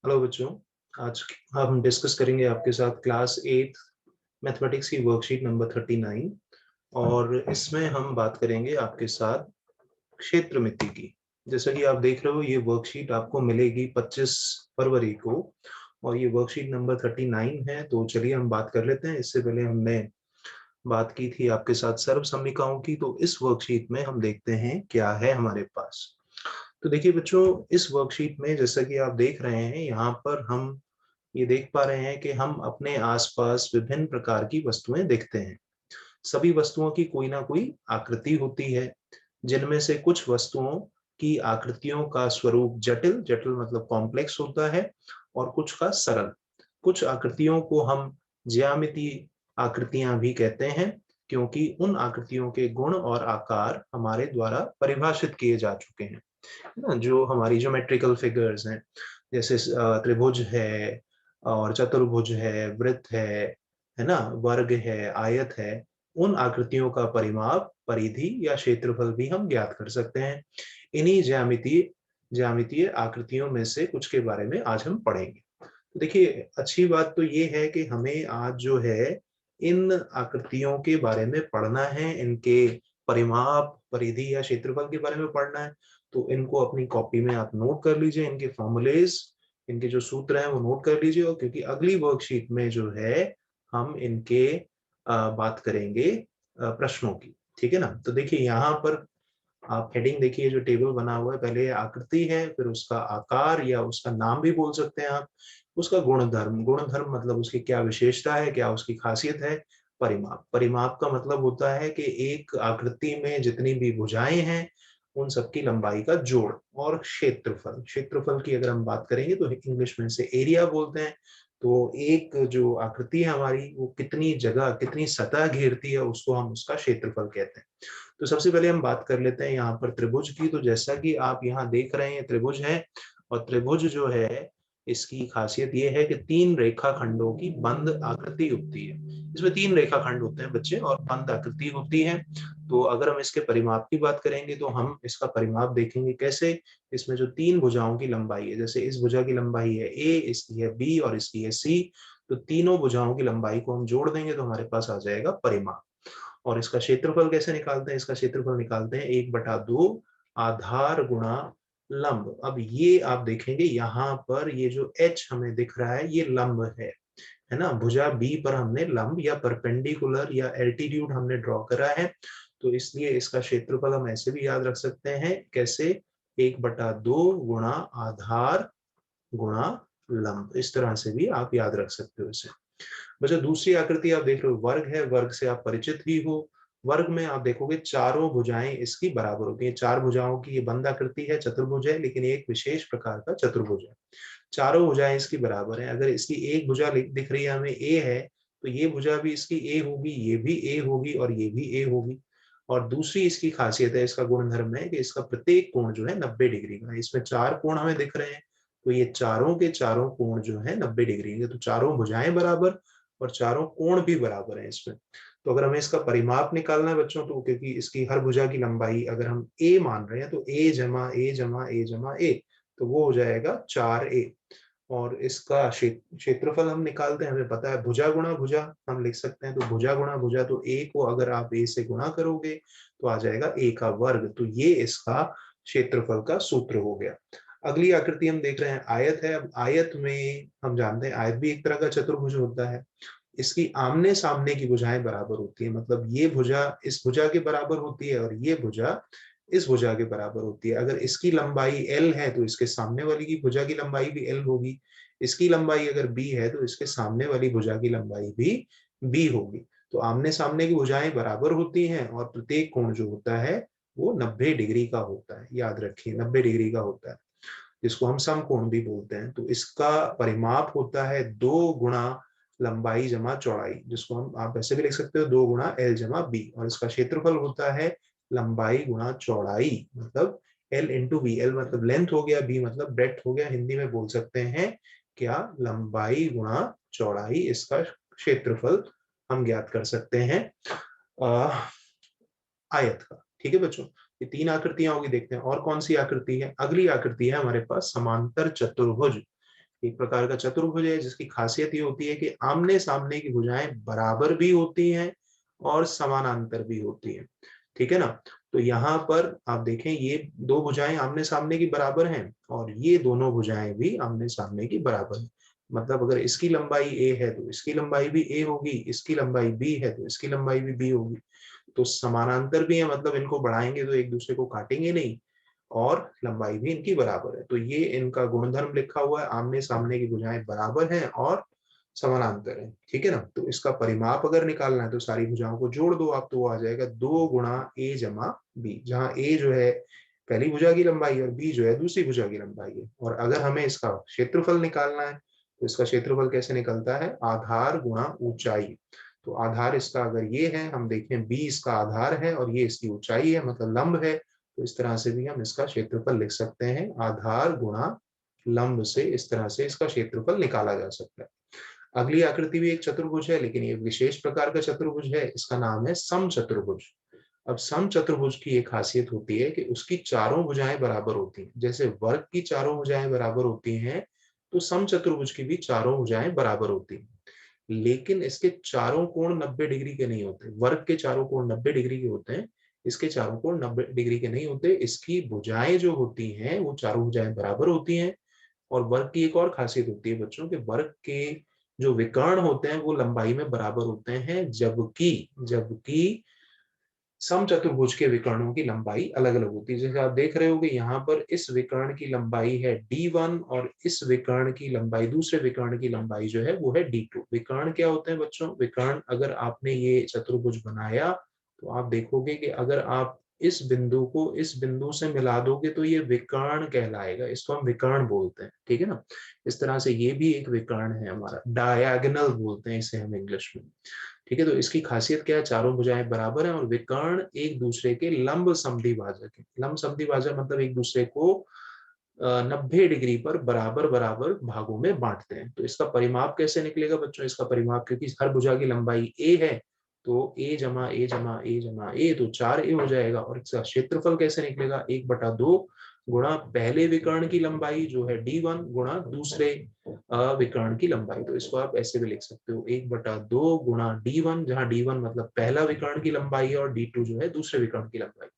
Hello बच्चों। आज हम डिस्कस करेंगे आपके साथ क्लास 8 मैथमेटिक्स की वर्कशीट नंबर 39 और इसमें हम बात करेंगे आपके साथ क्षेत्रमिति की। जैसा कि आप देख रहे हो, ये वर्कशीट आपको मिलेगी 25 फरवरी को और ये वर्कशीट नंबर 39 है। तो चलिए हम बात कर लेते हैं। इससे पहले हमने बात की थी आपके साथ सर्व समीकरणों की, तो इस वर्कशीट में हम देखते हैं क्या है हमारे पास। तो देखिए बच्चों, इस वर्कशीट में जैसा कि आप देख रहे हैं, यहाँ पर हम ये देख पा रहे हैं कि हम अपने आसपास विभिन्न प्रकार की वस्तुएं देखते हैं। सभी वस्तुओं की कोई ना कोई आकृति होती है, जिनमें से कुछ वस्तुओं की आकृतियों का स्वरूप जटिल जटिल मतलब कॉम्प्लेक्स होता है और कुछ का सरल। कुछ आकृतियों को हम ज्यामितीय आकृतियां भी कहते हैं, क्योंकि उन आकृतियों के गुण और आकार हमारे द्वारा परिभाषित किए जा चुके हैं ना, जो हमारी ज्योमेट्रिकल फिगर्स हैं। जैसे त्रिभुज है और चतुर्भुज है, वृत्त है ना, वर्ग है, आयत है। उन आकृतियों का परिमाप, परिधि या क्षेत्रफल भी हम ज्ञात कर सकते हैं। इन्हीं ज्यामितीय ज्यामितीय आकृतियों में से कुछ के बारे में आज हम पढ़ेंगे। तो देखिए, अच्छी बात तो ये है कि हमें आज जो है इन आकृतियों के बारे में पढ़ना है, इनके परिमाप, परिधि या क्षेत्रफल के बारे में पढ़ना है। तो इनको अपनी कॉपी में आप नोट कर लीजिए, इनके फॉर्मूलेज, इनके जो सूत्र हैं वो नोट कर लीजिए। और क्योंकि अगली वर्कशीट में जो है हम इनके बात करेंगे प्रश्नों की, ठीक है ना। तो देखिए यहाँ पर आप हेडिंग देखिए, जो टेबल बना हुआ है, पहले आकृति है, फिर उसका आकार या उसका नाम भी बोल सकते हैं आप, उसका गुणधर्म, गुणधर्म मतलब उसकी क्या विशेषता है, क्या उसकी खासियत है। परिमाप, परिमाप का मतलब होता है कि एक आकृति में जितनी भी भुजाएं हैं उन सबकी लंबाई का जोड़। और क्षेत्रफल, क्षेत्रफल की अगर हम बात करेंगे तो इंग्लिश में इसे एरिया बोलते हैं। तो एक जो आकृति है हमारी, वो कितनी जगह, कितनी सतह घेरती है, उसको हम उसका क्षेत्रफल कहते हैं। तो सबसे पहले हम बात कर लेते हैं यहाँ पर त्रिभुज की। तो जैसा कि आप यहाँ देख रहे हैं, त्रिभुज है और त्रिभुज जो है, इसकी खासियत ये है कि तीन रेखाखंडों की बंद आकृति होती है। इसमें तीन रेखाखंड होते हैं बच्चे और बंद आकृति होती है। तो अगर हम इसके परिमाप की बात करेंगे तो हम इसका परिमाप देखेंगे कैसे। इसमें जो तीन भुजाओं की लंबाई है, जैसे इस भुजा की लंबाई है ए, इसकी है बी और इसकी है सी, तो तीनों भुजाओं की लंबाई को हम जोड़ देंगे तो हमारे पास आ जाएगा परिमाप। और इसका क्षेत्रफल कैसे निकालते हैं? इसका क्षेत्रफल निकालते हैं 1/2 आधार गुणा लंब। अब ये आप देखेंगे यहाँ पर ये जो h हमें दिख रहा है, ये लंब है ना। भुजा बी पर हमने लंब या परपेंडिकुलर या एल्टीट्यूड हमने ड्रॉ करा है। तो इसलिए इसका क्षेत्रफल हम ऐसे भी याद रख सकते हैं, कैसे? 1/2 गुणा आधार गुणा लंब। इस तरह से भी आप याद रख सकते हो इसे। बच्चा, दूसरी आकृति आप देख रहे हो, वर्ग है। वर्ग से आप परिचित ही हो। वर्ग में आप देखोगे चारों भुजाएं इसकी बराबर होती हैं। चार भुजाओं की ये बंद आकृति है, चतुर्भुज है, लेकिन एक विशेष प्रकार का चतुर्भुज है। चारों भुजाएं इसकी बराबर हैं। अगर इसकी एक भुजा दिख रही है हमें ए है, तो ये भुजा भी इसकी ए होगी, ये भी ए होगी और ये भी ए होगी। और दूसरी इसकी खासियत है, इसका गुणधर्म है कि इसका प्रत्येक कोण जो है 90 डिग्री का है। इसमें चार कोण हमें दिख रहे हैं, तो ये चारों के चारों कोण जो है 90 डिग्री के। तो चारों भुजाएं बराबर और चारों कोण भी बराबर है इसमें। तो अगर हमें इसका परिमाप निकालना है बच्चों, तो क्योंकि इसकी हर भुजा की लंबाई अगर हम ए मान रहे हैं, तो ए जमा ए जमा ए जमा ए, तो वो हो जाएगा 4a। और इसका क्षेत्रफल हम निकालते हैं, हमें पता है भुजा गुणा भुजा हम लिख सकते हैं। तो भुजा गुणा भुजा, तो a को अगर आप a से गुणा करोगे तो आ जाएगा a का वर्ग। तो ये इसका क्षेत्रफल का सूत्र हो गया। अगली आकृति हम देख रहे हैं, आयत है। अब आयत में हम जानते हैं आयत भी एक तरह का चतुर्भुज होता है। इसकी आमने सामने की भुजाएं बराबर होती है, मतलब ये भुजा इस भुजा के बराबर होती है और ये भुजा इस भुजा के बराबर होती है। अगर इसकी लंबाई l है तो इसके सामने वाली की भुजा की लंबाई भी l होगी। इसकी लंबाई अगर b है तो इसके सामने वाली भुजा की लंबाई भी b होगी। तो आमने सामने की भुजाएं बराबर होती हैं और प्रत्येक कोण जो होता है वो 90 डिग्री का होता है। याद रखिए, 90 डिग्री का होता है, जिसको हम समकोण भी बोलते हैं। तो इसका परिमाप होता है 2 गुणा लंबाई जमा चौड़ाई, जिसको हम आप ऐसे भी लिख सकते हो 2 गुणा l जमा b। और इसका क्षेत्रफल होता है लंबाई गुणा चौड़ाई, मतलब l इंटू बी। l मतलब लेंथ हो गया, b मतलब ब्रेड्थ हो गया। हिंदी में बोल सकते हैं क्या? लंबाई गुणा चौड़ाई। इसका क्षेत्रफल हम ज्ञात कर सकते हैं आयत का। ठीक है बच्चों, ये तीन आकृतियां होगी। देखते हैं और कौन सी आकृति है। अगली आकृति है हमारे पास समांतर चतुर्भुज। एक प्रकार का चतुर्भुज है जिसकी खासियत ये होती है कि आमने सामने की भुजाएं बराबर भी होती हैं और समानांतर भी होती हैं। ठीक है ना। तो यहाँ पर आप देखें, ये दो भुजाएं आमने सामने की बराबर हैं और ये दोनों भुजाएं भी आमने सामने की बराबर हैं। मतलब अगर इसकी लंबाई a है तो इसकी लंबाई भी a होगी, इसकी लंबाई b है तो इसकी लंबाई भी b होगी। तो समानांतर भी है, मतलब इनको बढ़ाएंगे तो एक दूसरे को काटेंगे नहीं, और लंबाई भी इनकी बराबर है। तो ये इनका गुणधर्म लिखा हुआ है, आमने सामने की भुजाएं बराबर हैं और समानांतर है। ठीक है ना। तो इसका परिमाप अगर निकालना है तो सारी भुजाओं को जोड़ दो आप, तो वो आ जाएगा 2 गुणा a जमा b, जहाँ a जो है पहली भुजा की लंबाई और b जो है दूसरी भुजा की लंबाई है। और अगर हमें इसका क्षेत्रफल निकालना है तो इसका क्षेत्रफल कैसे निकलता है, आधार गुणा ऊंचाई। तो आधार इसका अगर ये है, हम देखें b इसका आधार है और ये इसकी ऊंचाई है, मतलब लंब है, तो इस तरह से भी हम इसका क्षेत्रफल लिख सकते हैं, आधार गुणा लंब से इस तरह से इसका क्षेत्रफल निकाला जा सकता है। अगली आकृति भी एक चतुर्भुज है, लेकिन ये विशेष प्रकार का चतुर्भुज है, इसका नाम है समचतुर्भुज। अब समचतुर्भुज की एक खासियत होती है कि उसकी चारों भुजाएं बराबर होती हैं। जैसे वर्ग की चारों भुजाएं बराबर होती हैं, तो समचतुर्भुज की भी चारों भुजाएं बराबर होती हैं। लेकिन इसके चारों कोण 90 डिग्री के नहीं होते। वर्ग के चारों कोण 90 डिग्री के होते हैं, इसके चारों कोण 90 डिग्री के नहीं होते। इसकी भुजाएं जो होती हैं वो चारों भुजाएं बराबर होती हैं। और वर्ग की एक और खासियत होती है बच्चों के, वर्ग के जो विकर्ण होते हैं वो लंबाई में बराबर होते हैं, जबकि जबकि समचतुर्भुज के विकर्णों की लंबाई अलग अलग होती है। जैसे आप देख रहे होगे यहाँ पर इस विकर्ण की लंबाई है d1 और इस विकर्ण की लंबाई, दूसरे विकर्ण की लंबाई जो है वो है d2। विकर्ण क्या होते हैं बच्चों, विकर्ण अगर आपने ये चतुर्भुज बनाया तो आप देखोगे कि अगर आप इस बिंदु को इस बिंदु से मिला दोगे तो ये विकर्ण कहलाएगा, इसको हम विकर्ण बोलते हैं। ठीक है ना। इस तरह से ये भी एक विकर्ण है हमारा, डायगोनल बोलते हैं इसे हम इंग्लिश में। ठीक है। तो इसकी खासियत क्या है, चारों भुजाएं बराबर हैं और विकर्ण एक दूसरे के लंब समद्विभाजक है। लंब समद्विभाजक मतलब एक दूसरे को 90 डिग्री पर बराबर बराबर भागों में बांटते हैं। तो इसका परिमाप कैसे निकलेगा बच्चों, इसका परिमाप, क्योंकि हर भुजा की लंबाई a है, तो a जमा a जमा a जमा a, तो 4a हो जाएगा। और इसका क्षेत्रफल कैसे निकलेगा, 1/2 गुणा पहले विकर्ण की लंबाई जो है d1 गुणा दूसरे विकर्ण की लंबाई। तो इसको आप ऐसे भी लिख सकते हो, 1/2 गुणा d1, जहाँ d1 मतलब पहला विकर्ण की लंबाई है और d2 जो है दूसरे विकर्ण की लंबाई।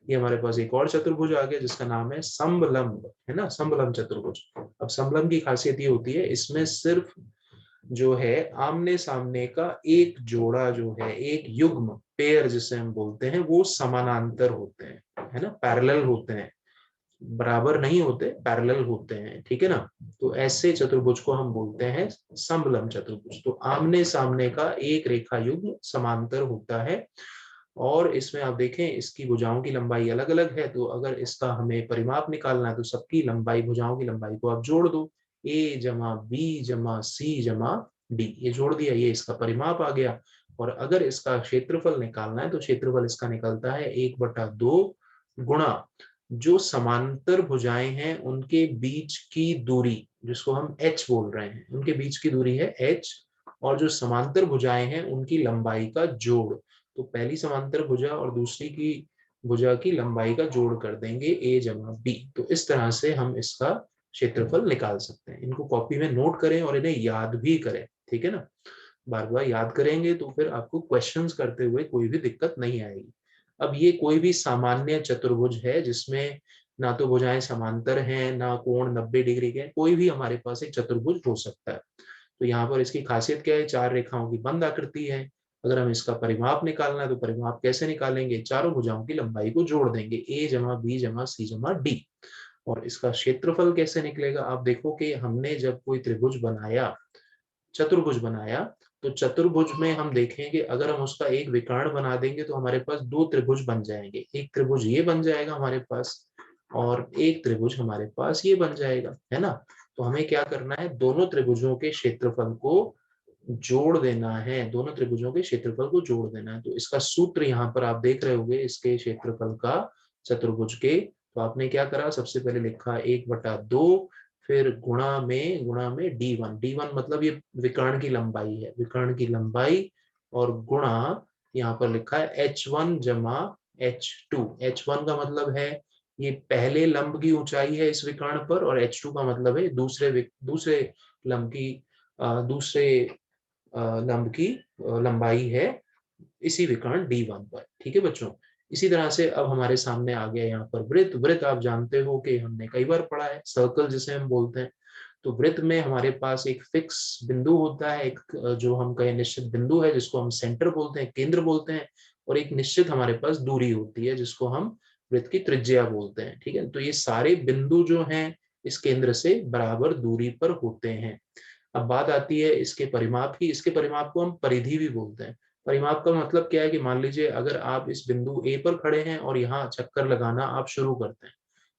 ये हमारे पास एक और चतुर्भुज आ गया जिसका नाम है समलंब, है ना, समलंब चतुर्भुज। अब समलंब की खासियत ये होती है, इसमें सिर्फ जो है आमने सामने का एक जोड़ा जो है, एक युग्म, पेयर जिसे हम बोलते हैं, वो समानांतर होते हैं, है ना, पैरेलल होते हैं, बराबर नहीं होते, पैरेलल होते हैं। ठीक है ना। तो ऐसे चतुर्भुज को हम बोलते हैं समलंब चतुर्भुज। तो आमने सामने का एक रेखा युग्म समांतर होता है और इसमें आप देखें इसकी भुजाओं की लंबाई अलग अलग है। तो अगर इसका हमें परिमाप निकालना है तो सबकी लंबाई, भुजाओं की लंबाई को आप जोड़ दो, a जमा b जमा c जमा d, ये जोड़ दिया, ये इसका परिमाप आ गया। और अगर इसका क्षेत्रफल निकालना है तो क्षेत्रफल इसका निकलता है 1/2 गुणा जो समांतर भुजाएं हैं उनके बीच की दूरी, जिसको हम h बोल रहे हैं, उनके बीच की दूरी है h, और जो समांतर भुजाएं हैं उनकी लंबाई का जोड़। तो पहली समांतर भुजा और दूसरी की भुजा की लंबाई का जोड़ कर देंगे a जमा b। तो इस तरह से हम इसका क्षेत्रफल निकाल सकते हैं। इनको कॉपी में नोट करें और इन्हें याद भी करें। ठीक है ना। बार बार याद करेंगे तो फिर आपको क्वेश्चंस करते हुए कोई भी दिक्कत नहीं आएगी। अब ये कोई भी सामान्य चतुर्भुज है जिसमें ना तो भुजाएं समांतर हैं ना कोण 90 डिग्री के, कोई भी हमारे पास एक चतुर्भुज हो सकता है। तो यहाँ पर इसकी खासियत क्या है, 4 रेखाओं की बंद आकृति है। अगर हम इसका परिमाप निकालना है तो परिमाप कैसे निकालेंगे, चारों भुजाओं की लंबाई को जोड़ देंगे, a जमा b जमा c जमा d। और इसका क्षेत्रफल कैसे निकलेगा, आप देखो कि हमने जब कोई त्रिभुज बनाया, चतुर्भुज बनाया, तो चतुर्भुज में हम देखेंगे अगर हम उसका एक विकर्ण बना देंगे तो हमारे पास 2 त्रिभुज बन जाएंगे। एक त्रिभुज ये बन जाएगा हमारे पास और एक त्रिभुज हमारे पास ये बन जाएगा, है ना। तो हमें क्या करना है, दोनों त्रिभुजों के क्षेत्रफल को जोड़ देना है, दोनों त्रिभुजों के क्षेत्रफल को जोड़ देना है। तो इसका सूत्र यहाँ पर आप देख रहे होंगे, इसके क्षेत्रफल का चतुर्भुज के। तो आपने क्या करा, सबसे पहले लिखा 1/2, फिर गुणा में d1 मतलब ये विकर्ण की लंबाई है, विकर्ण की लंबाई, और गुणा यहाँ पर लिखा है h1 जमा h2। h1 का मतलब है ये पहले लंब की ऊंचाई है इस विकर्ण पर, और h2 का मतलब है दूसरे लंब की दूसरे लंब की लंबाई है इसी विकर्ण D1 पर। ठीक है बच्चों, इसी तरह से अब हमारे सामने आ गया यहाँ पर वृत्त। वृत्त आप जानते हो कि हमने कई बार पढ़ा है, सर्कल जिसे हम बोलते हैं। तो वृत्त में हमारे पास एक फिक्स बिंदु होता है, एक जो हम कहें निश्चित बिंदु है जिसको हम सेंटर बोलते हैं, केंद्र बोलते हैं, और एक निश्चित हमारे पास दूरी होती है जिसको हम वृत्त की त्रिज्या बोलते हैं। ठीक है, तो ये सारे बिंदु जो हैं इस केंद्र से बराबर दूरी पर होते हैं। अब बात आती है इसके परिमाप की। इसके परिमाप को हम परिधि भी बोलते हैं। परिमाप का मतलब क्या है कि मान लीजिए अगर आप इस बिंदु ए पर खड़े हैं और यहाँ चक्कर लगाना आप शुरू करते हैं,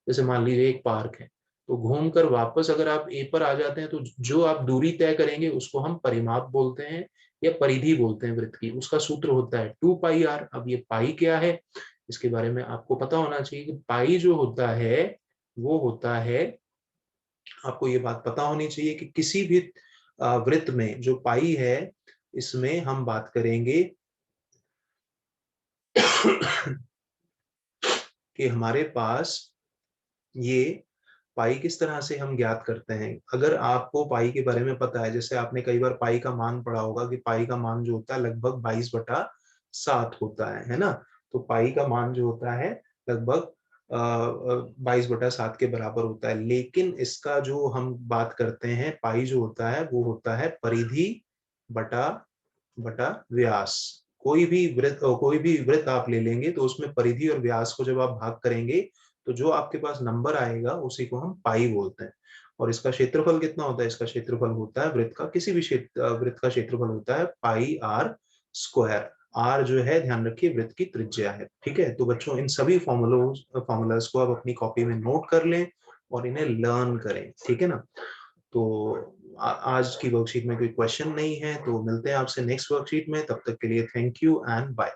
जैसे मान लीजिए एक पार्क है, तो घूमकर वापस अगर आप ए पर आ जाते हैं तो जो आप दूरी तय करेंगे उसको हम परिमाप बोलते हैं या परिधि बोलते हैं वृत्त की। उसका सूत्र होता है 2πr। अब ये पाई क्या है इसके बारे में आपको पता होना चाहिए कि पाई जो होता है वो होता है, आपको ये बात पता होनी चाहिए कि किसी भी वृत्त में जो पाई है इसमें हम बात करेंगे कि हमारे पास ये पाई किस तरह से हम ज्ञात करते हैं। अगर आपको पाई के बारे में पता है, जैसे आपने कई बार पाई का मान पढ़ा होगा कि पाई का मान जो होता है लगभग 22/7 होता है ना। तो पाई का मान जो होता है लगभग 22/7 के बराबर होता है। लेकिन इसका जो हम बात करते हैं पाई जो होता है वो होता है परिधि बटा बटा व्यास। कोई भी वृत्त आप ले लेंगे तो उसमें परिधि और व्यास को जब आप भाग करेंगे तो जो आपके पास नंबर आएगा उसी को हम पाई बोलते हैं। और इसका क्षेत्रफल कितना होता है? इसका क्षेत्रफल होता है वृत्त का, किसी भी वृत्त का क्षेत्रफल होता है πr²। r जो है ध्यान रखिए वृत्त की त्रिज्या है। ठीक है, तो बच्चों इन सभी फॉर्मूलाज को आप अपनी कॉपी में नोट कर लें और इन्हें लर्न करें। ठीक है ना। तो आज की वर्कशीट में कोई क्वेश्चन नहीं है, तो मिलते हैं आपसे नेक्स्ट वर्कशीट में। तब तक के लिए थैंक यू एंड बाय।